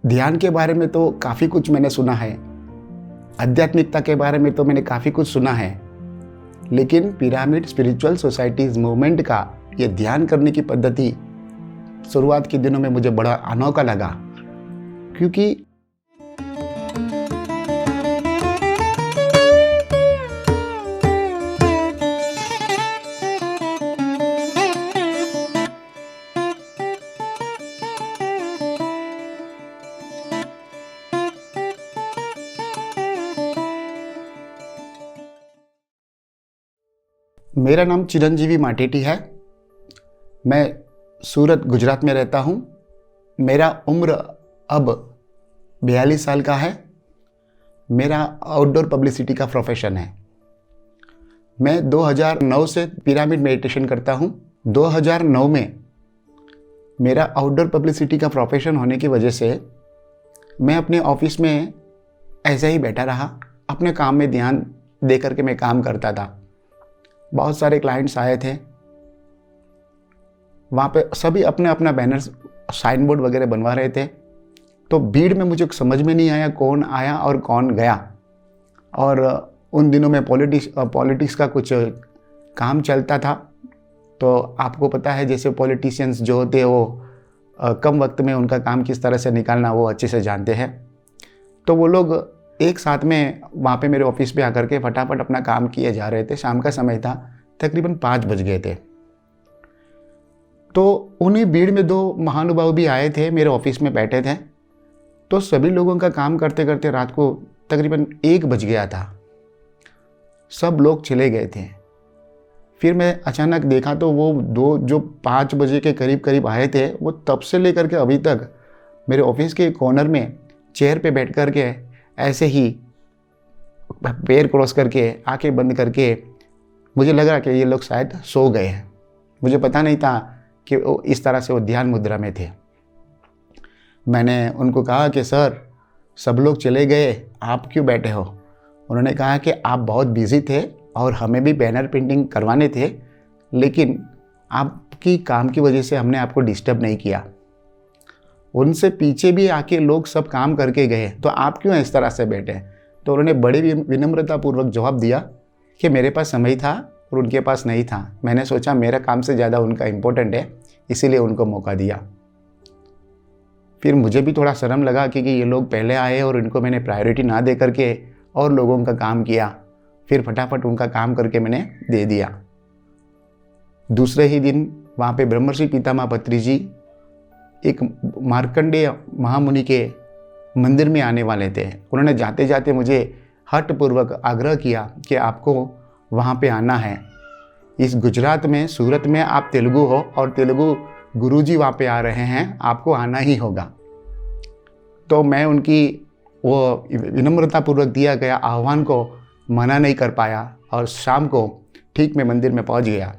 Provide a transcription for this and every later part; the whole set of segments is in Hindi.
ध्यान के बारे में तो काफ़ी कुछ मैंने सुना है, आध्यात्मिकता के बारे में तो मैंने काफ़ी कुछ सुना है, लेकिन पिरामिड स्पिरिचुअल सोसाइटीज़ मूवमेंट का ये ध्यान करने की पद्धति शुरुआत के दिनों में मुझे बड़ा अनोखा लगा, क्योंकि मेरा नाम चिरंजीवी माटेटी है। मैं सूरत गुजरात में रहता हूँ। मेरा उम्र अब 42 साल का है। मेरा आउटडोर पब्लिसिटी का प्रोफेशन है। मैं 2009 से पिरामिड मेडिटेशन करता हूँ। 2009 में मेरा आउटडोर पब्लिसिटी का प्रोफेशन होने की वजह से मैं अपने ऑफिस में ऐसे ही बैठा रहा, अपने काम में ध्यान दे करके मैं काम करता था। बहुत सारे क्लाइंट्स आए थे, वहाँ पे सभी अपने अपना बैनर साइन बोर्ड वगैरह बनवा रहे थे। तो भीड़ में मुझे समझ में नहीं आया कौन आया और कौन गया। और उन दिनों में पॉलिटिक्स का कुछ काम चलता था। तो आपको पता है, जैसे पॉलिटिशियंस जो होते हैं वो कम वक्त में उनका काम किस तरह से निकालना वो अच्छे से जानते हैं। तो वो लोग एक साथ में वहाँ पे मेरे ऑफिस पे आकर के फटाफट अपना काम किए जा रहे थे। शाम का समय था, तकरीबन 5 बज गए थे। तो उन्हीं भीड़ में 2 महानुभाव भी आए थे, मेरे ऑफिस में बैठे थे। तो सभी लोगों का काम करते करते रात को तकरीबन 1 बज गया था। सब लोग चले गए थे। फिर मैं अचानक देखा तो वो 2 जो 5 बजे के करीब करीब आए थे, वो तब से लेकर के अभी तक मेरे ऑफिस के कॉर्नर में चेयर पे बैठ कर के ऐसे ही पैर क्रॉस करके आंखें बंद करके, मुझे लग रहा कि ये लोग शायद सो गए हैं। मुझे पता नहीं था कि वो इस तरह से वो ध्यान मुद्रा में थे। मैंने उनको कहा कि सर, सब लोग चले गए, आप क्यों बैठे हो? उन्होंने कहा कि आप बहुत बिजी थे और हमें भी बैनर प्रिंटिंग करवाने थे, लेकिन आपकी काम की वजह से हमने आपको डिस्टर्ब नहीं किया। उनसे पीछे भी आके लोग सब काम करके गए, तो आप क्यों इस तरह से बैठे? तो उन्होंने बड़ी विनम्रतापूर्वक जवाब दिया कि मेरे पास समय था और उनके पास नहीं था। मैंने सोचा मेरा काम से ज़्यादा उनका इम्पोर्टेंट है, इसीलिए उनको मौका दिया। फिर मुझे भी थोड़ा शर्म लगा कि ये लोग पहले आए और इनको मैंने प्रायोरिटी ना दे करके और लोगों का काम किया। फिर फटाफट उनका काम करके मैंने दे दिया। दूसरे ही दिन वहाँ पे ब्रह्मर्षि पितामह पत्री जी एक मार्कंडेय महामुनि के मंदिर में आने वाले थे। उन्होंने जाते जाते मुझे हठपूर्वक आग्रह किया कि आपको वहाँ पे आना है। इस गुजरात में, सूरत में आप तेलुगु हो और तेलुगु गुरुजी वहाँ पे आ रहे हैं, आपको आना ही होगा। तो मैं उनकी वो विनम्रतापूर्वक दिया गया आह्वान को मना नहीं कर पाया और शाम को ठीक मैं मंदिर में पहुँच गया।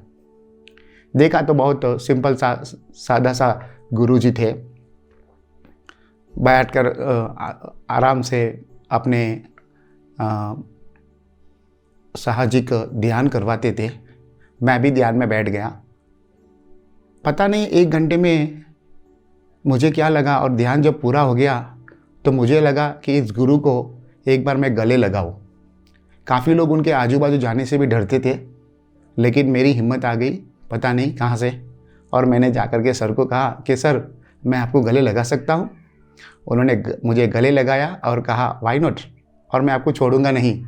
देखा तो बहुत सिंपल सा सादा सा गुरुजी थे। बैठकर आराम से अपने साहजिक ध्यान करवाते थे। मैं भी ध्यान में बैठ गया। पता नहीं 1 घंटे में मुझे क्या लगा, और ध्यान जब पूरा हो गया तो मुझे लगा कि इस गुरु को एक बार मैं गले लगाऊं। काफ़ी लोग उनके आजू बाजू जाने से भी डरते थे, लेकिन मेरी हिम्मत आ गई, पता नहीं कहाँ से, और मैंने जाकर के सर को कहा कि सर, मैं आपको गले लगा सकता हूँ? उन्होंने मुझे गले लगाया और कहा व्हाई नॉट, और मैं आपको छोड़ूंगा नहीं,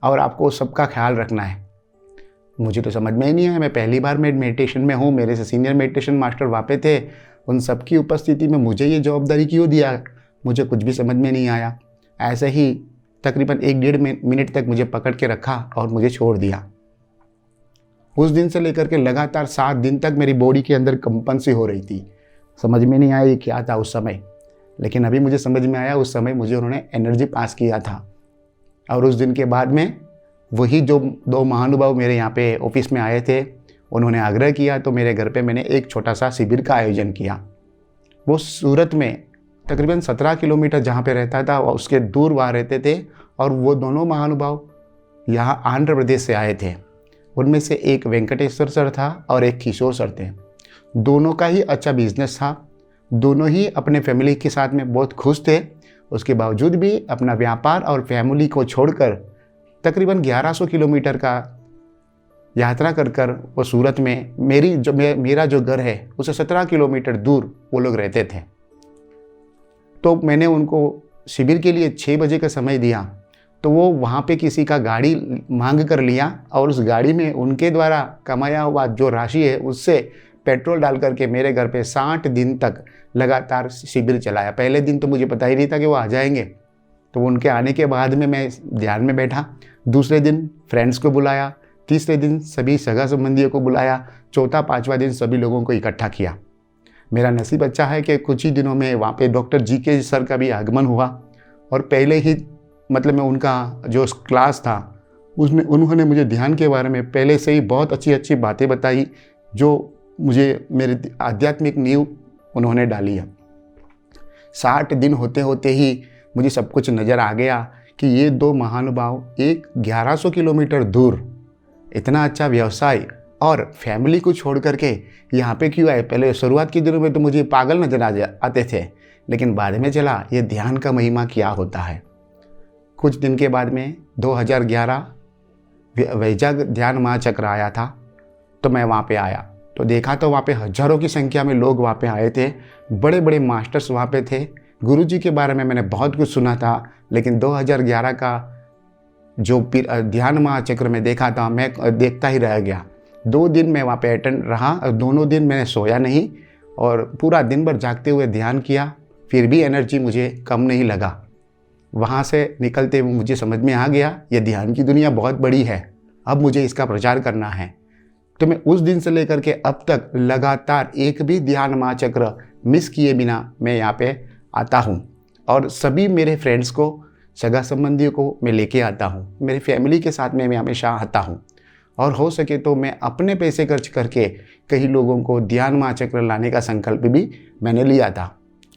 और आपको सबका ख्याल रखना है। मुझे तो समझ में ही नहीं आया। मैं पहली बार मेडिटेशन में हूँ, मेरे से सीनियर मेडिटेशन मास्टर वहाँ पे थे, उन सबकी उपस्थिति में मुझे ये जवाबदारी क्यों दिया, मुझे कुछ भी समझ में नहीं आया। ऐसे ही तकरीबन 1-1.5 मिनट तक मुझे पकड़ के रखा और मुझे छोड़ दिया। उस दिन से लेकर के लगातार 7 दिन तक मेरी बॉडी के अंदर कंपन सी हो रही थी। समझ में नहीं आया ये क्या था उस समय, लेकिन अभी मुझे समझ में आया, उस समय मुझे उन्होंने एनर्जी पास किया था। और उस दिन के बाद में वही जो 2 महानुभाव मेरे यहाँ पे ऑफिस में आए थे, उन्होंने आग्रह किया, तो मेरे घर पे मैंने एक छोटा सा शिविर का आयोजन किया। वो सूरत में तकरीबन 17 किलोमीटर जहाँ पे रहता था उसके दूर वहाँ रहते थे, और वो दोनों महानुभाव यहाँ आंध्र प्रदेश से आए थे। उनमें से एक वेंकटेश्वर सर था और एक किशोर सर थे। दोनों का ही अच्छा बिजनेस था, दोनों ही अपने फैमिली के साथ में बहुत खुश थे। उसके बावजूद भी अपना व्यापार और फैमिली को छोड़कर तकरीबन 1100 किलोमीटर का यात्रा कर कर वो सूरत में मेरा जो घर है उससे 17 किलोमीटर दूर वो लोग रहते थे। तो मैंने उनको शिविर के लिए 6 बजे का समय दिया, तो वो वहाँ पे किसी का गाड़ी मांग कर लिया और उस गाड़ी में उनके द्वारा कमाया हुआ जो राशि है उससे पेट्रोल डाल करके मेरे घर पे 60 दिन तक लगातार शिविर चलाया। पहले दिन तो मुझे पता ही नहीं था कि वो आ जाएंगे, तो उनके आने के बाद में मैं ध्यान में बैठा। दूसरे दिन फ्रेंड्स को बुलाया, तीसरे दिन सभी सगा संबंधियों को बुलाया, चौथा पाँचवा दिन सभी लोगों को इकट्ठा किया। मेरा नसीब अच्छा है कि कुछ ही दिनों में वहाँ पे डॉक्टर GK सर का भी आगमन हुआ और पहले ही मतलब मैं उनका जो क्लास था उसमें उन्होंने मुझे ध्यान के बारे में पहले से ही बहुत अच्छी अच्छी बातें बताई, जो मुझे मेरे आध्यात्मिक नींव उन्होंने डाली है। 60 दिन होते होते ही मुझे सब कुछ नज़र आ गया कि ये दो महानुभाव एक 1100 किलोमीटर दूर इतना अच्छा व्यवसाय और फैमिली को छोड़ करके यहाँ पे क्यों आए। पहले शुरुआत के दिनों में तो मुझे पागल नजर आते थे, लेकिन बाद में चला ये ध्यान का महिमा क्या होता है। कुछ दिन के बाद में 2011 वैजाग ध्यान महाचक्र आया था, तो मैं वहाँ पे आया तो देखा तो वहाँ पे हजारों की संख्या में लोग वहाँ पे आए थे। बड़े बड़े मास्टर्स वहाँ पे थे। गुरुजी के बारे में मैंने बहुत कुछ सुना था, लेकिन 2011 का जो ध्यान महाचक्र में देखा था मैं देखता ही रह गया। 2 दिन मैं वहाँ पे अटेंड रहा और दोनों दिन मैंने सोया नहीं और पूरा दिन भर जागते हुए ध्यान किया, फिर भी एनर्जी मुझे कम नहीं लगा। वहाँ से निकलते हुए मुझे समझ में आ गया ये ध्यान की दुनिया बहुत बड़ी है, अब मुझे इसका प्रचार करना है। तो मैं उस दिन से लेकर के अब तक लगातार एक भी ध्यान महाचक्र मिस किए बिना मैं यहाँ पे आता हूँ और सभी मेरे फ्रेंड्स को सगा संबंधियों को मैं लेके आता हूँ। मेरी फैमिली के साथ में मैं हमेशा आता हूँ और हो सके तो मैं अपने पैसे खर्च करके कई लोगों को ध्यान महाचक्र लाने का संकल्प भी मैंने लिया था।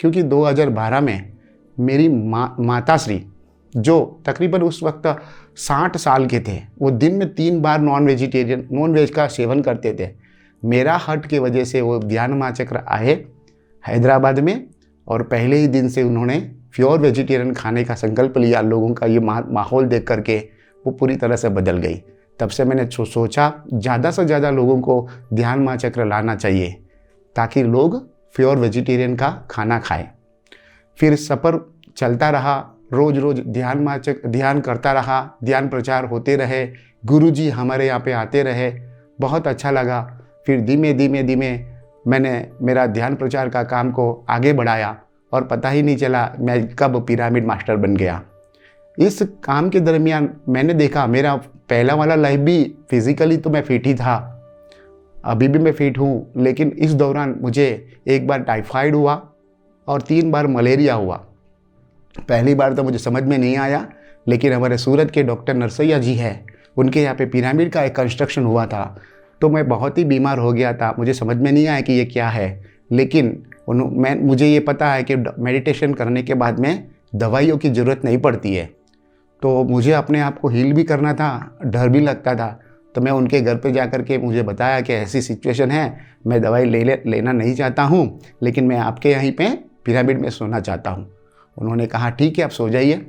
क्योंकि 2012 में मेरी माताश्री जो तकरीबन उस वक्त 60 साल के थे, वो दिन में 3 बार नॉन वेज का सेवन करते थे। मेरा हट की वजह से वो ध्यान महाचक्र आए हैदराबाद में और पहले ही दिन से उन्होंने प्योर वेजिटेरियन खाने का संकल्प लिया। लोगों का ये माहौल देख करके वो पूरी तरह से बदल गई। तब से मैंने सोचा ज़्यादा से ज़्यादा लोगों को ध्यान महाचक्र लाना चाहिए ताकि लोग प्योर वेजिटेरियन का खाना खाएं। फिर सफ़र चलता रहा, रोज़ रोज़ ध्यान करता रहा, ध्यान प्रचार होते रहे, गुरुजी हमारे यहाँ पे आते रहे, बहुत अच्छा लगा। फिर धीमे धीमे मैंने मेरा ध्यान प्रचार का काम को आगे बढ़ाया और पता ही नहीं चला मैं कब पिरामिड मास्टर बन गया। इस काम के दरमियान मैंने देखा मेरा पहला वाला लाइफ भी फिज़िकली तो मैं फिट ही था, अभी भी मैं फिट हूँ, लेकिन इस दौरान मुझे एक बार टाइफाइड हुआ और 3 बार मलेरिया हुआ। पहली बार तो मुझे समझ में नहीं आया, लेकिन हमारे सूरत के डॉक्टर नरसैया जी हैं, उनके यहाँ पे पिरामिड का एक कंस्ट्रक्शन हुआ था, तो मैं बहुत ही बीमार हो गया था। मुझे समझ में नहीं आया कि ये क्या है, लेकिन मुझे ये पता है कि मेडिटेशन करने के बाद में दवाइयों की ज़रूरत नहीं पड़ती है। तो मुझे अपने आप को हील भी करना था, डर भी लगता था। तो मैं उनके घर पे जा कर के मुझे बताया कि ऐसी सिचुएशन है, मैं दवाई लेना नहीं चाहता हूँ, लेकिन मैं आपके यहीं पे पिरामिड में सोना चाहता हूँ। उन्होंने कहा ठीक है आप सो जाइए।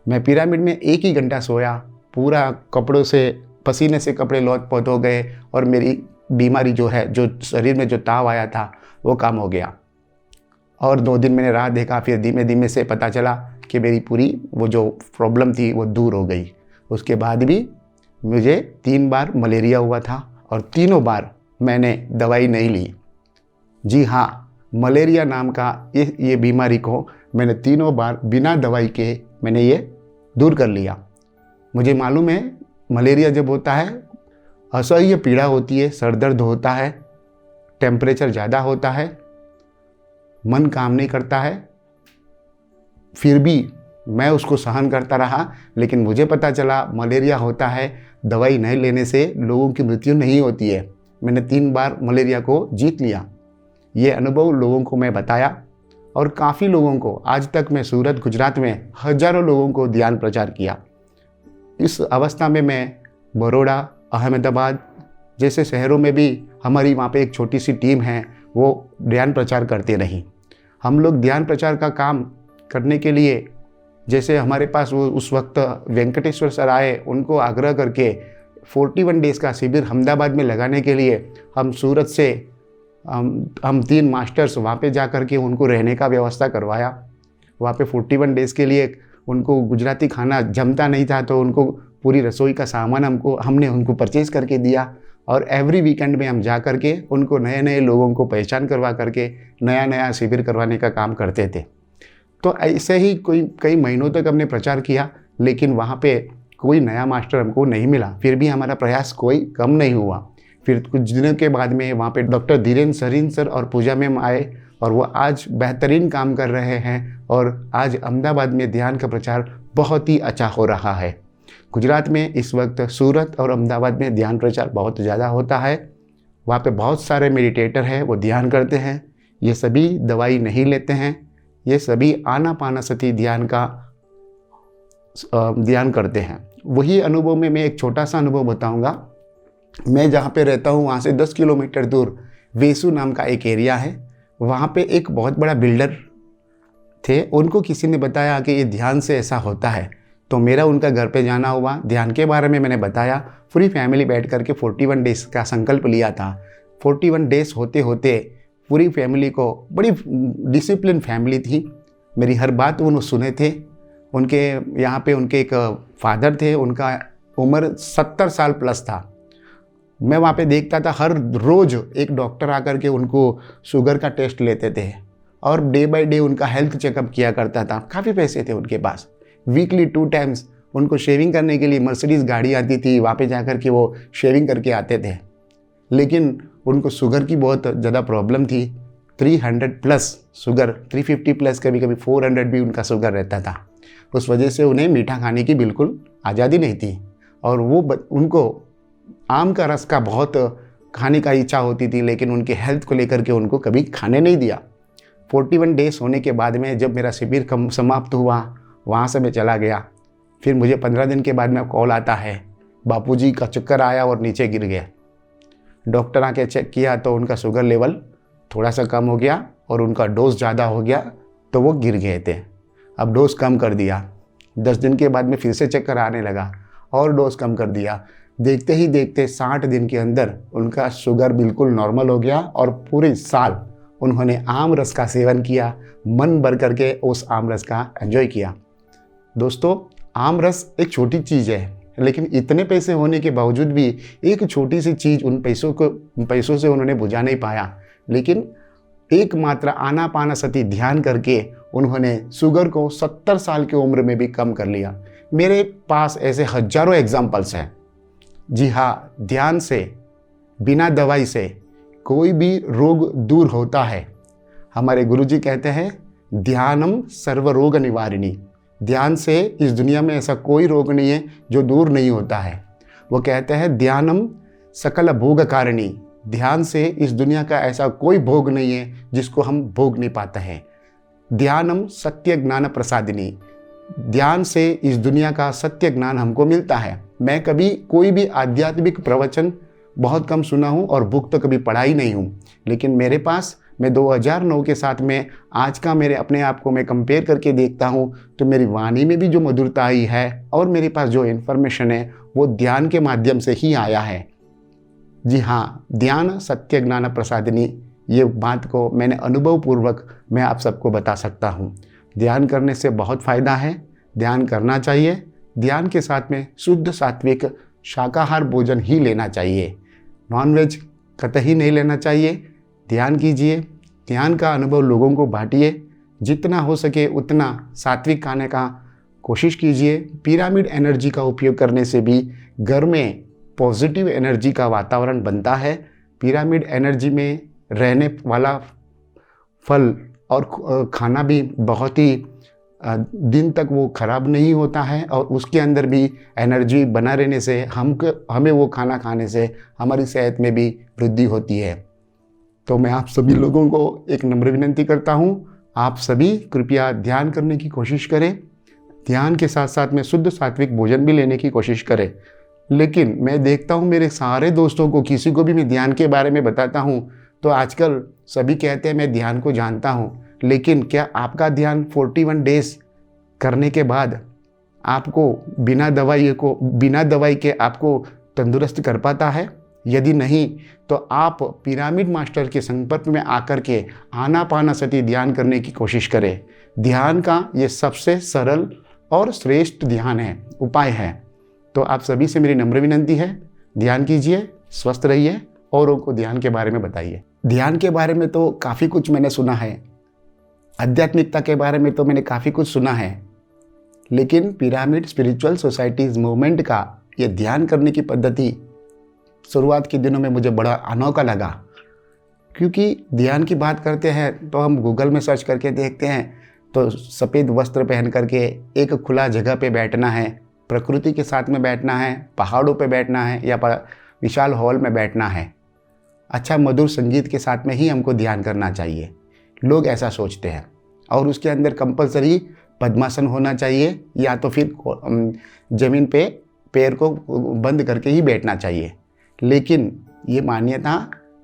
मैं पिरामिड में 1 ही घंटा सोया, पूरा कपड़ों से पसीने से कपड़े लौट-पोत हो गए और मेरी बीमारी जो है, जो शरीर में जो ताव आया था वो कम हो गया। और 2 दिन मैंने राह देखा, फिर धीमे धीमे से पता चला कि मेरी पूरी वो जो प्रॉब्लम थी वो दूर हो गई। उसके बाद भी मुझे 3 बार मलेरिया हुआ था और तीनों बार मैंने दवाई नहीं ली। जी हाँ, मलेरिया नाम का ये बीमारी को मैंने तीनों बार बिना दवाई के मैंने ये दूर कर लिया। मुझे मालूम है मलेरिया जब होता है असह्य पीड़ा होती है, सर दर्द होता है, टेम्परेचर ज़्यादा होता है, मन काम नहीं करता है, फिर भी मैं उसको सहन करता रहा। लेकिन मुझे पता चला मलेरिया होता है, दवाई नहीं लेने से लोगों की मृत्यु नहीं होती है। मैंने 3 बार मलेरिया को जीत लिया। ये अनुभव लोगों को मैं बताया और काफ़ी लोगों को, आज तक मैं सूरत गुजरात में हज़ारों लोगों को ध्यान प्रचार किया। इस अवस्था में मैं बड़ौदा, अहमदाबाद जैसे शहरों में भी, हमारी वहाँ पे एक छोटी सी टीम है, वो ध्यान प्रचार करते नहीं। हम लोग ध्यान प्रचार का काम करने के लिए, जैसे हमारे पास वो उस वक्त वेंकटेश्वर सर आए, उनको आग्रह करके 41 डेज़ का शिविर अहमदाबाद में लगाने के लिए हम सूरत से हम 3 मास्टर्स वहाँ पे जा कर के उनको रहने का व्यवस्था करवाया। वहाँ पे 41 डेज़ के लिए उनको गुजराती खाना जमता नहीं था, तो उनको पूरी रसोई का सामान हमने उनको परचेज करके दिया। और एवरी वीकेंड में हम जा कर के उनको नए नए लोगों को पहचान करवा करके नया नया शिविर करवाने का काम करते थे। तो ऐसे ही कई महीनों तक हमने प्रचार किया, लेकिन वहाँ पे कोई नया मास्टर हमको नहीं मिला। फिर भी हमारा प्रयास कोई कम नहीं हुआ। फिर कुछ दिनों के बाद में वहाँ पे डॉक्टर धीरेन्द्र सरीन सर और पूजा मैम आए, और वो आज बेहतरीन काम कर रहे हैं, और आज अहमदाबाद में ध्यान का प्रचार बहुत ही अच्छा हो रहा है। गुजरात में इस वक्त सूरत और अहमदाबाद में ध्यान प्रचार बहुत ज़्यादा होता है। वहाँ पे बहुत सारे मेडिटेटर हैं, वो ध्यान करते हैं। ये सभी दवाई नहीं लेते हैं, ये सभी आनापानसति ध्यान करते हैं। वही अनुभव में मैं एक छोटा सा अनुभव बताऊंगा। मैं जहाँ पे रहता हूँ वहाँ से 10 किलोमीटर दूर वेसू नाम का एक एरिया है। वहाँ पे एक बहुत बड़ा बिल्डर थे, उनको किसी ने बताया कि ये ध्यान से ऐसा होता है, तो मेरा उनका घर पे जाना हुआ। ध्यान के बारे में मैंने बताया, पूरी फैमिली बैठ करके 41 डेज़ का संकल्प लिया था। 41 डेज़ होते होते पूरी फैमिली को, बड़ी डिसिप्लिन फैमिली थी, मेरी हर बात उन्होंने सुने थे। उनके यहाँ पे उनके एक फादर थे, उनका उम्र 70 साल प्लस था। मैं वहाँ पे देखता था हर रोज़ एक डॉक्टर आकर के उनको शुगर का टेस्ट लेते थे, और डे बाय डे उनका हेल्थ चेकअप किया करता था। काफ़ी पैसे थे उनके पास। वीकली 2 टाइम्स उनको शेविंग करने के लिए मर्सिडीज़ गाड़ी आती थी, वहाँ पे जा कर के वो शेविंग करके आते थे। लेकिन उनको शुगर की बहुत ज़्यादा प्रॉब्लम थी, 300 प्लस शुगर, 350 प्लस, कभी कभी 400 भी उनका शुगर रहता था। उस वजह से उन्हें मीठा खाने की बिल्कुल आज़ादी नहीं थी, और वो उनको आम का रस का बहुत खाने का इच्छा होती थी, लेकिन उनके हेल्थ को लेकर के उनको कभी खाने नहीं दिया। 41 डेज़ होने के बाद में जब मेरा शिविर समाप्त हुआ, वहाँ से मैं चला गया। फिर मुझे 15 दिन के बाद में कॉल आता है, बापूजी का चक्कर आया और नीचे गिर गया। डॉक्टर आके चेक किया तो उनका शुगर लेवल थोड़ा सा कम हो गया और उनका डोज ज़्यादा हो गया, तो वो गिर गए थे। अब डोज कम कर दिया। 10 दिन के बाद में फिर से चक्कर आने लगा और डोज कम कर दिया। देखते ही देखते 60 दिन के अंदर उनका शुगर बिल्कुल नॉर्मल हो गया, और पूरे साल उन्होंने आम रस का सेवन किया, मन भर करके उस आम रस का एंजॉय किया। दोस्तों, आम रस एक छोटी चीज़ है, लेकिन इतने पैसे होने के बावजूद भी एक छोटी सी चीज़ उन पैसों से उन्होंने बुझा नहीं पाया। लेकिन एकमात्र आनापानसति ध्यान करके उन्होंने शुगर को 70 साल की उम्र में भी कम कर लिया। मेरे पास ऐसे हजारों एग्जाम्पल्स हैं। जी हाँ, ध्यान से, बिना दवाई से कोई भी रोग दूर होता है। हमारे गुरुजी कहते हैं, ध्यानम सर्वरोग निवारिणी। ध्यान से इस दुनिया में ऐसा कोई रोग नहीं है जो दूर नहीं होता है। वो कहते हैं, ध्यानम सकल भोग कारिणी। ध्यान से इस दुनिया का ऐसा कोई भोग नहीं है जिसको हम भोग नहीं पाते हैं। ध्यानम सत्य ज्ञान प्रसादिनी। ध्यान से इस दुनिया का सत्य ज्ञान हमको मिलता है। मैं कभी कोई भी आध्यात्मिक प्रवचन बहुत कम सुना हूँ और बुक तो कभी पढ़ा ही नहीं हूँ, लेकिन मेरे पास, मैं 2009 के साथ में आज का मेरे अपने आप को मैं कंपेयर करके देखता हूँ, तो मेरी वाणी में भी जो मधुरता आई है और मेरे पास जो इन्फॉर्मेशन है वो ध्यान के माध्यम से ही आया है। जी हाँ, ध्यान सत्य ज्ञान प्रसादिनी, ये बात को मैंने अनुभवपूर्वक मैं आप सबको बता सकता हूँ। ध्यान करने से बहुत फ़ायदा है, ध्यान करना चाहिए। ध्यान के साथ में शुद्ध सात्विक शाकाहार भोजन ही लेना चाहिए, नॉनवेज कतई नहीं लेना चाहिए। ध्यान कीजिए, ध्यान का अनुभव लोगों को बांटिए, जितना हो सके उतना सात्विक खाने का कोशिश कीजिए। पिरामिड एनर्जी का उपयोग करने से भी घर में पॉजिटिव एनर्जी का वातावरण बनता है। पिरामिड एनर्जी में रहने वाला फल और खाना भी बहुत ही दिन तक वो ख़राब नहीं होता है, और उसके अंदर भी एनर्जी बना रहने से हमें वो खाना खाने से हमारी सेहत में भी वृद्धि होती है। तो मैं आप सभी लोगों को एक नम्र विनती करता हूँ, आप सभी कृपया ध्यान करने की कोशिश करें। ध्यान के साथ साथ में शुद्ध सात्विक भोजन भी लेने की कोशिश करें। लेकिन मैं देखता हूँ मेरे सारे दोस्तों को, किसी को भी मैं ध्यान के बारे में बताता हूँ तो आजकल सभी कहते हैं मैं ध्यान को जानता हूँ, लेकिन क्या आपका ध्यान 41 डेज करने के बाद आपको बिना दवाई के आपको तंदुरुस्त कर पाता है? यदि नहीं, तो आप पिरामिड मास्टर के संपर्क में आकर के आनापानसति ध्यान करने की कोशिश करें। ध्यान का ये सबसे सरल और श्रेष्ठ ध्यान है, उपाय है। तो आप सभी से मेरी नम्र विनंती है, ध्यान कीजिए, स्वस्थ रहिए, औरों को ध्यान के बारे में बताइए। ध्यान के बारे में तो काफ़ी कुछ मैंने सुना है, आध्यात्मिकता के बारे में तो मैंने काफ़ी कुछ सुना है, लेकिन पिरामिड स्पिरिचुअल सोसाइटीज़ मूवमेंट का ये ध्यान करने की पद्धति शुरुआत के दिनों में मुझे बड़ा अनोखा लगा। क्योंकि ध्यान की बात करते हैं तो हम गूगल में सर्च करके देखते हैं तो सफ़ेद वस्त्र पहन करके एक खुला जगह पे बैठना है, प्रकृति के साथ में बैठना है, पहाड़ों पे बैठना है या विशाल हॉल में बैठना है, अच्छा मधुर संगीत के साथ में ही हमको ध्यान करना चाहिए। लोग ऐसा सोचते हैं। और उसके अंदर कंपलसरी पद्मासन होना चाहिए या तो फिर ज़मीन पे पैर को बंद करके ही बैठना चाहिए। लेकिन ये मान्यता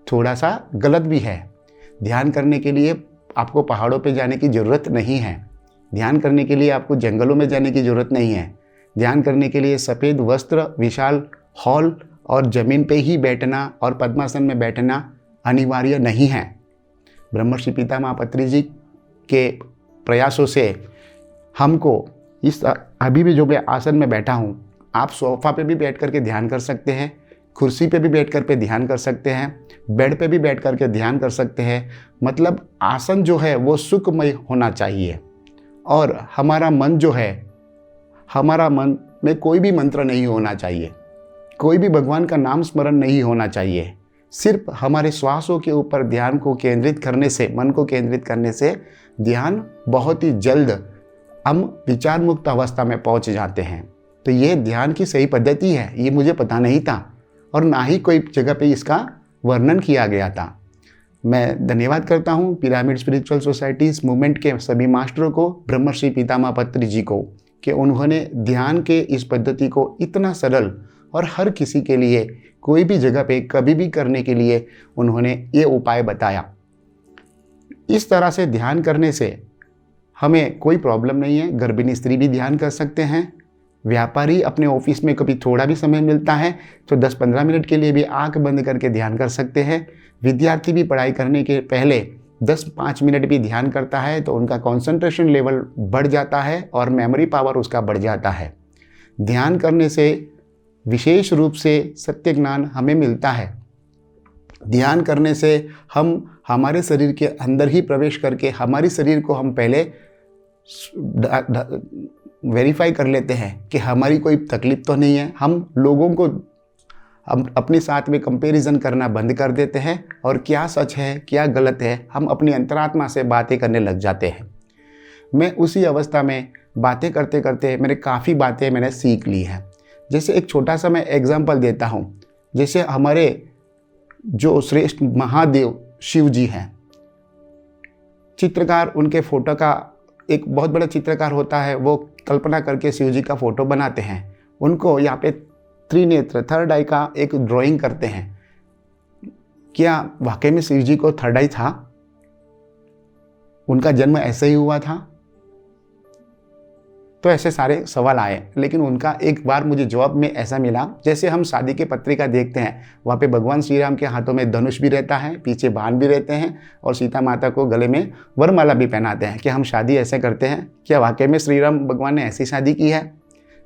थोड़ा सा गलत भी है। ध्यान करने के लिए आपको पहाड़ों पे जाने की ज़रूरत नहीं है। ध्यान करने के लिए आपको जंगलों में जाने की ज़रूरत नहीं है। ध्यान करने के लिए सफ़ेद वस्त्र, विशाल हॉल और ज़मीन पे ही बैठना और पद्मासन में बैठना अनिवार्य नहीं है। ब्रह्मर्षि पितामह पत्री जी के प्रयासों से हमको इस अभी भी जो मैं आसन में बैठा हूँ, आप सोफ़ा पे भी बैठ कर के ध्यान कर सकते हैं, कुर्सी पे भी बैठ कर पे ध्यान कर सकते हैं, बेड पे भी बैठ कर के ध्यान कर सकते हैं। मतलब आसन जो है वो सुखमय होना चाहिए। और हमारा मन जो है, हमारा मन में कोई भी मंत्र नहीं होना चाहिए, कोई भी भगवान का नाम स्मरण नहीं होना चाहिए। सिर्फ हमारे श्वासों के ऊपर ध्यान को केंद्रित करने से, मन को केंद्रित करने से ध्यान बहुत ही जल्द हम विचार मुक्त अवस्था में पहुंच जाते हैं। तो ये ध्यान की सही पद्धति है, ये मुझे पता नहीं था और ना ही कोई जगह पे इसका वर्णन किया गया था। मैं धन्यवाद करता हूँ पिरामिड स्पिरिचुअल सोसाइटीज़ मूवमेंट के सभी मास्टरों को, ब्रह्मर्षि पितामह पत्री जी को, कि उन्होंने ध्यान के इस पद्धति को इतना सरल और हर किसी के लिए कोई भी जगह पे कभी भी करने के लिए उन्होंने ये उपाय बताया। इस तरह से ध्यान करने से हमें कोई प्रॉब्लम नहीं है। गर्भिणी स्त्री भी ध्यान कर सकते हैं, व्यापारी अपने ऑफिस में कभी थोड़ा भी समय मिलता है तो 10-15 मिनट के लिए भी आंख बंद करके ध्यान कर सकते हैं। विद्यार्थी भी पढ़ाई करने के पहले 10-5 मिनट भी ध्यान करता है तो उनका कंसंट्रेशन लेवल बढ़ जाता है और मेमोरी पावर उसका बढ़ जाता है। ध्यान करने से विशेष रूप से सत्य ज्ञान हमें मिलता है। ध्यान करने से हम हमारे शरीर के अंदर ही प्रवेश करके हमारे शरीर को हम पहले वेरीफाई कर लेते हैं कि हमारी कोई तकलीफ तो नहीं है। हम लोगों को हम अपने साथ में कंपैरिजन करना बंद कर देते हैं और क्या सच है क्या गलत है हम अपनी अंतरात्मा से बातें करने लग जाते हैं। मैं उसी अवस्था में बातें करते करते मैंने काफ़ी बातें मैंने सीख ली हैं। जैसे एक छोटा सा मैं एग्जांपल देता हूँ। जैसे हमारे जो श्रेष्ठ महादेव शिव जी हैं, चित्रकार, उनके फोटो का एक बहुत बड़ा चित्रकार होता है, वो कल्पना करके शिव जी का फोटो बनाते हैं। उनको यहाँ पे त्रिनेत्र, थर्ड आई का एक ड्राइंग करते हैं। क्या वाकई में शिव जी को थर्ड आई था? उनका जन्म ऐसे ही हुआ था? तो ऐसे सारे सवाल आए, लेकिन उनका एक बार मुझे जवाब में ऐसा मिला, जैसे हम शादी की पत्रिका देखते हैं, वहाँ पे भगवान श्री राम के हाथों में धनुष भी रहता है, पीछे बाण भी रहते हैं और सीता माता को गले में वरमाला भी पहनाते हैं। क्या हम शादी ऐसे करते हैं? क्या वाकई में श्री राम भगवान ने ऐसी शादी की है?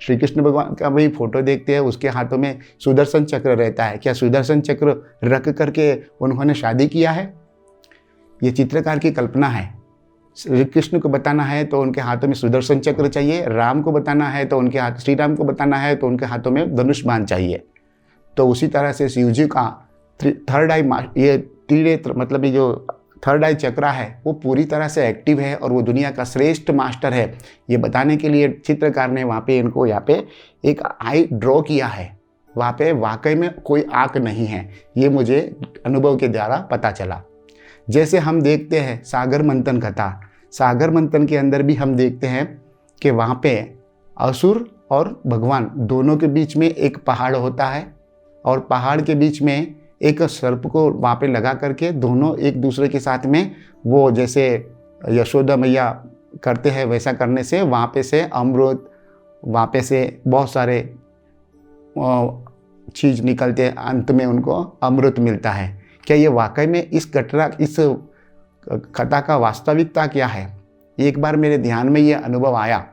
श्री कृष्ण भगवान का भी फोटो देखते हैं, उसके हाथों में सुदर्शन चक्र रहता है। क्या सुदर्शन चक्र रख करके उन्होंने शादी किया है? ये चित्रकार की कल्पना है। श्री कृष्ण को बताना है तो उनके हाथों में सुदर्शन चक्र चाहिए, राम को बताना है तो उनके हाथ, श्री राम को बताना है तो उनके हाथों में धनुष बाण चाहिए। तो उसी तरह से शिव जी का थर्ड आई, ये त्रिनेत्र मतलब ये जो थर्ड आई चक्र है वो पूरी तरह से एक्टिव है और वो दुनिया का श्रेष्ठ मास्टर है। ये बताने के लिए चित्रकार ने वहाँ पे इनको यहाँ पे एक आई ड्रॉ किया है। वहाँ पे वाकई में कोई आँख नहीं है, ये मुझे अनुभव के द्वारा पता चला। जैसे हम देखते हैं सागर मंथन कथा, सागर मंथन के अंदर भी हम देखते हैं कि वहाँ पे असुर और भगवान दोनों के बीच में एक पहाड़ होता है और पहाड़ के बीच में एक सर्प को वहाँ पे लगा करके दोनों एक दूसरे के साथ में वो जैसे यशोदा मैया करते हैं वैसा करने से वहाँ पे से अमृत, वहाँ पे से बहुत सारे चीज़ निकलते हैं, अंत में उनको अमृत मिलता है। क्या ये वाकई में इस कथा का वास्तविकता क्या है? एक बार मेरे ध्यान में ये अनुभव आया।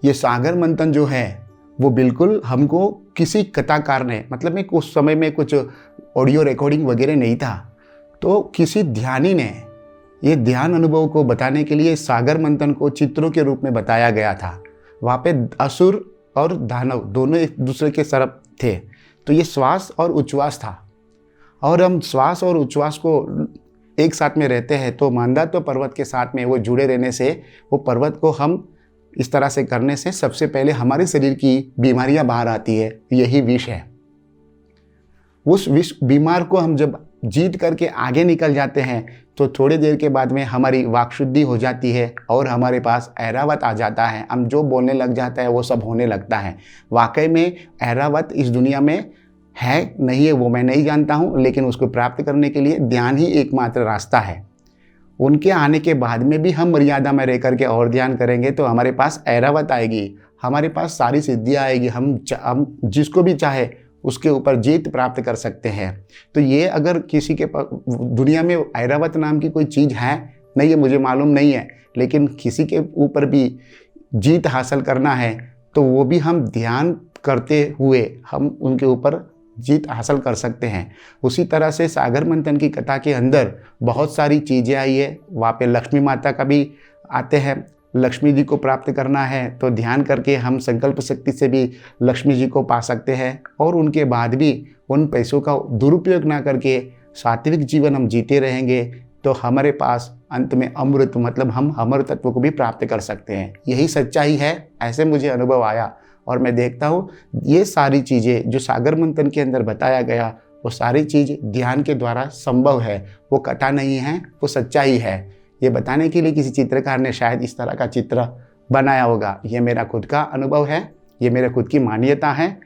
ये सागर मंथन जो है वो बिल्कुल हमको किसी कथाकार ने, मतलब में उस समय में कुछ ऑडियो रिकॉर्डिंग वगैरह नहीं था, तो किसी ध्यानी ने ये ध्यान अनुभव को बताने के लिए सागर मंथन को चित्रों के रूप में बताया गया था। वहाँ पे असुर और दानव दोनों एक दूसरे के तरफ थे, तो ये श्वास और उच्छ्वास था, और हम श्वास और उच्छ्वास को एक साथ में रहते हैं तो मांधाता पर्वत के साथ में वो जुड़े रहने से, वो पर्वत को हम इस तरह से करने से सबसे पहले हमारे शरीर की बीमारियां बाहर आती है। यही विष है। उस विष बीमार को हम जब जीत करके आगे निकल जाते हैं तो थोड़ी देर के बाद में हमारी वाक शुद्धि हो जाती है और हमारे पास ऐरावत आ जाता है। हम जो बोलने लग जाता है वो सब होने लगता है। वाकई में ऐरावत इस दुनिया में है नहीं है वो मैं नहीं जानता हूँ, लेकिन उसको प्राप्त करने के लिए ध्यान ही एकमात्र रास्ता है। उनके आने के बाद में भी हम मर्यादा में रह करके और ध्यान करेंगे तो हमारे पास ऐरावत आएगी, हमारे पास सारी सिद्धियाँ आएगी, हम जिसको भी चाहे उसके ऊपर जीत प्राप्त कर सकते हैं। तो ये अगर किसी के दुनिया में ऐरावत नाम की कोई चीज़ है नहीं, ये मुझे मालूम नहीं है, लेकिन किसी के ऊपर भी जीत हासिल करना है तो वो भी हम ध्यान करते हुए हम उनके ऊपर जीत हासिल कर सकते हैं। उसी तरह से सागर मंथन की कथा के अंदर बहुत सारी चीज़ें आई है। वहाँ पे लक्ष्मी माता का भी आते हैं। लक्ष्मी जी को प्राप्त करना है तो ध्यान करके हम संकल्प शक्ति से भी लक्ष्मी जी को पा सकते हैं, और उनके बाद भी उन पैसों का दुरुपयोग ना करके सात्विक जीवन हम जीते रहेंगे तो हमारे पास अंत में अमृत, मतलब हम अमर तत्व को भी प्राप्त कर सकते हैं। यही सच्चाई है, ऐसे मुझे अनुभव आया। और मैं देखता हूँ ये सारी चीज़ें जो सागर मंथन के अंदर बताया गया वो सारी चीज़ ध्यान के द्वारा संभव है। वो कथा नहीं है, वो सच्चाई है। ये बताने के लिए किसी चित्रकार ने शायद इस तरह का चित्र बनाया होगा। ये मेरा खुद का अनुभव है, ये मेरा खुद की मान्यता है।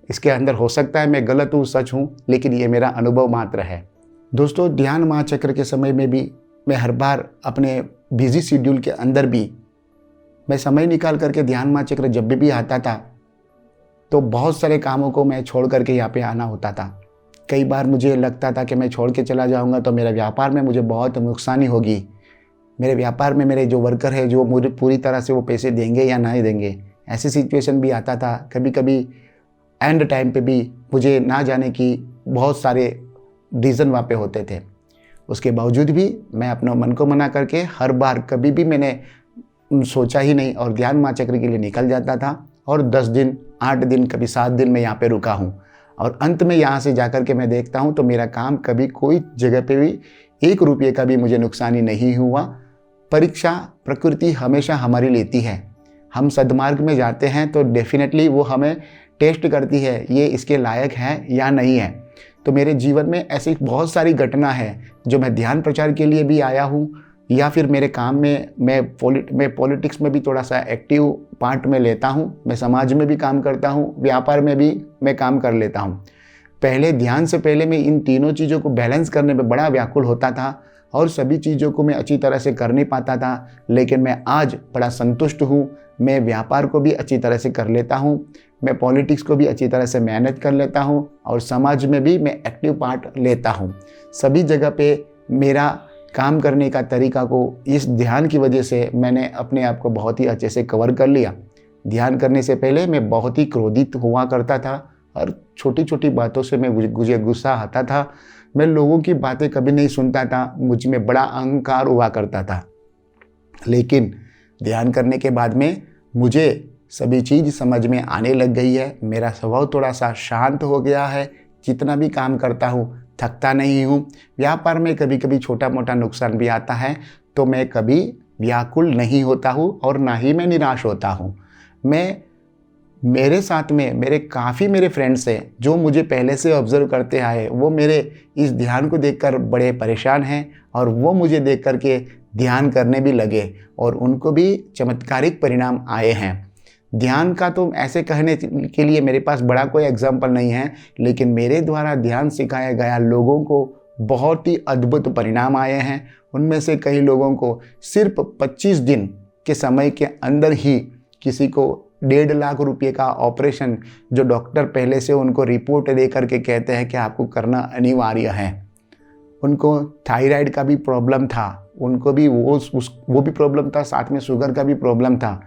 इसके अंदर हो सकता है मैं गलत हूँ, सच हूँ, लेकिन ये मेरा अनुभव मात्र है। दोस्तों, ध्यान महाचक्र के समय में भी मैं हर बार अपने बिजी शेड्यूल के अंदर भी मैं समय निकाल करके ध्यान महाचक्र जब भी आता था तो बहुत सारे कामों को मैं छोड़ करके यहाँ पे आना होता था। कई बार मुझे लगता था कि मैं छोड़ के चला जाऊँगा तो मेरे व्यापार में मुझे बहुत नुकसानी होगी। मेरे व्यापार में मेरे जो वर्कर है जो मुझे पूरी तरह से वो पैसे देंगे या नहीं देंगे, ऐसी सिचुएशन भी आता था। कभी कभी एंड टाइम पे भी मुझे ना जाने की बहुत सारे रीज़न वहाँ पे होते थे। उसके बावजूद भी मैं अपने मन को मना करके हर बार कभी भी मैंने सोचा ही नहीं और ध्यान महाचक्र के लिए निकल जाता था। और 10 दिन, 8 दिन, कभी 7 दिन मैं यहाँ पे रुका हूँ। और अंत में यहाँ से जाकर के मैं देखता हूँ तो मेरा काम कभी कोई जगह पे भी 1 रुपये का भी मुझे नुकसानी नहीं हुआ। परीक्षा प्रकृति हमेशा हमारी लेती है। हम सद्मार्ग में जाते हैं तो डेफिनेटली वो हमें टेस्ट करती है, ये इसके लायक है या नहीं है। तो मेरे जीवन में ऐसी बहुत सारी घटना है जो मैं ध्यान प्रचार के लिए भी आया हूँ, या फिर मेरे काम में मैं पॉलिटिक्स में भी थोड़ा सा एक्टिव पार्ट में लेता हूँ। मैं समाज में भी काम करता हूँ, व्यापार में भी मैं काम कर लेता हूँ। पहले ध्यान से पहले मैं इन तीनों चीज़ों को बैलेंस करने में बड़ा व्याकुल होता था और सभी चीज़ों को मैं अच्छी तरह से कर नहीं पाता था, लेकिन मैं आज बड़ा संतुष्ट हूँ। मैं व्यापार को भी अच्छी तरह से कर लेता हूँ, मैं पॉलिटिक्स को भी अच्छी तरह से मैनेज कर लेता हूँ और समाज में भी मैं एक्टिव पार्ट लेता हूँ। सभी जगह पे मेरा काम करने का तरीका को इस ध्यान की वजह से मैंने अपने आप को बहुत ही अच्छे से कवर कर लिया। ध्यान करने से पहले मैं बहुत ही क्रोधित हुआ करता था और छोटी छोटी बातों से मुझे गुस्सा आता था। मैं लोगों की बातें कभी नहीं सुनता था, मुझ में बड़ा अहंकार हुआ करता था। लेकिन ध्यान करने के बाद में मुझे सभी चीज़ समझ में आने लग गई है। मेरा स्वभाव थोड़ा सा शांत हो गया है। जितना भी काम करता हूँ थकता नहीं हूँ। व्यापार में कभी कभी छोटा मोटा नुकसान भी आता है तो मैं कभी व्याकुल नहीं होता हूँ और ना ही मैं निराश होता हूँ। मेरे साथ में मेरे फ्रेंड्स हैं जो मुझे पहले से ऑब्जर्व करते आए, वो मेरे इस ध्यान को देखकर बड़े परेशान हैं और वो मुझे देख कर के ध्यान करने भी लगे और उनको भी चमत्कारिक परिणाम आए हैं। ध्यान का तो ऐसे कहने के लिए मेरे पास बड़ा कोई एग्जाम्पल नहीं है, लेकिन मेरे द्वारा ध्यान सिखाया गया लोगों को बहुत ही अद्भुत परिणाम आए हैं। उनमें से कई लोगों को सिर्फ 25 दिन के समय के अंदर ही किसी को 1.5 लाख रुपये का ऑपरेशन, जो डॉक्टर पहले से उनको रिपोर्ट दे करके कहते हैं कि आपको करना अनिवार्य है। उनको थायराइड का भी प्रॉब्लम था, उनको भी वो भी प्रॉब्लम था, साथ में शुगर का भी प्रॉब्लम था।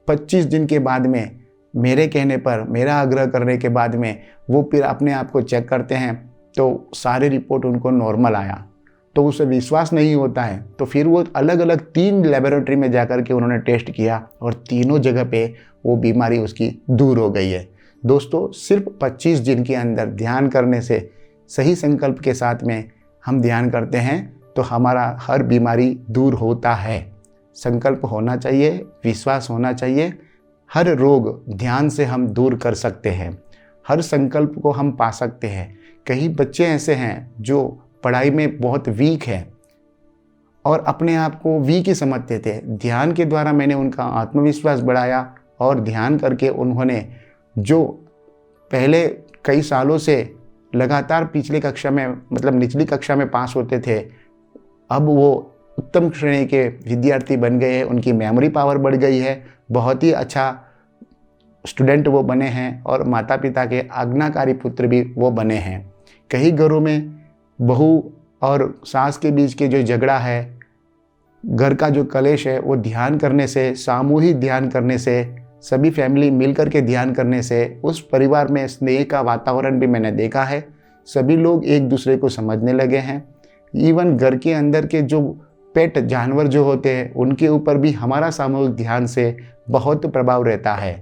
25 दिन के बाद में मेरे कहने पर, मेरा आग्रह करने के बाद में वो फिर अपने आप को चेक करते हैं तो सारे रिपोर्ट उनको नॉर्मल आया। तो उसे विश्वास नहीं होता है, तो फिर वो अलग अलग 3 लेबोरेटरी में जाकर के उन्होंने टेस्ट किया और तीनों जगह पे वो बीमारी उसकी दूर हो गई है। दोस्तों, सिर्फ 25 दिन के अंदर ध्यान करने से, सही संकल्प के साथ में हम ध्यान करते हैं तो हमारा हर बीमारी दूर होता है। संकल्प होना चाहिए, विश्वास होना चाहिए। हर रोग ध्यान से हम दूर कर सकते हैं, हर संकल्प को हम पा सकते हैं। कई बच्चे ऐसे हैं जो पढ़ाई में बहुत वीक है और अपने आप को वीक ही समझते थे। ध्यान के द्वारा मैंने उनका आत्मविश्वास बढ़ाया और ध्यान करके उन्होंने जो पहले कई सालों से लगातार पिछली कक्षा में, मतलब निचली कक्षा में पास होते थे, अब वो उत्तम श्रेणी के विद्यार्थी बन गए हैं। उनकी मेमोरी पावर बढ़ गई है, बहुत ही अच्छा स्टूडेंट वो बने हैं और माता पिता के आज्ञाकारी पुत्र भी वो बने हैं। कई घरों में बहू और सास के बीच के जो झगड़ा है, घर का जो कलेश है, वो ध्यान करने से, सामूहिक ध्यान करने से, सभी फैमिली मिलकर के ध्यान करने से उस परिवार में स्नेह का वातावरण भी मैंने देखा है। सभी लोग एक दूसरे को समझने लगे हैं। इवन घर के अंदर के जो पेट जानवर जो होते हैं, उनके ऊपर भी हमारा सामूहिक ध्यान से बहुत प्रभाव रहता है।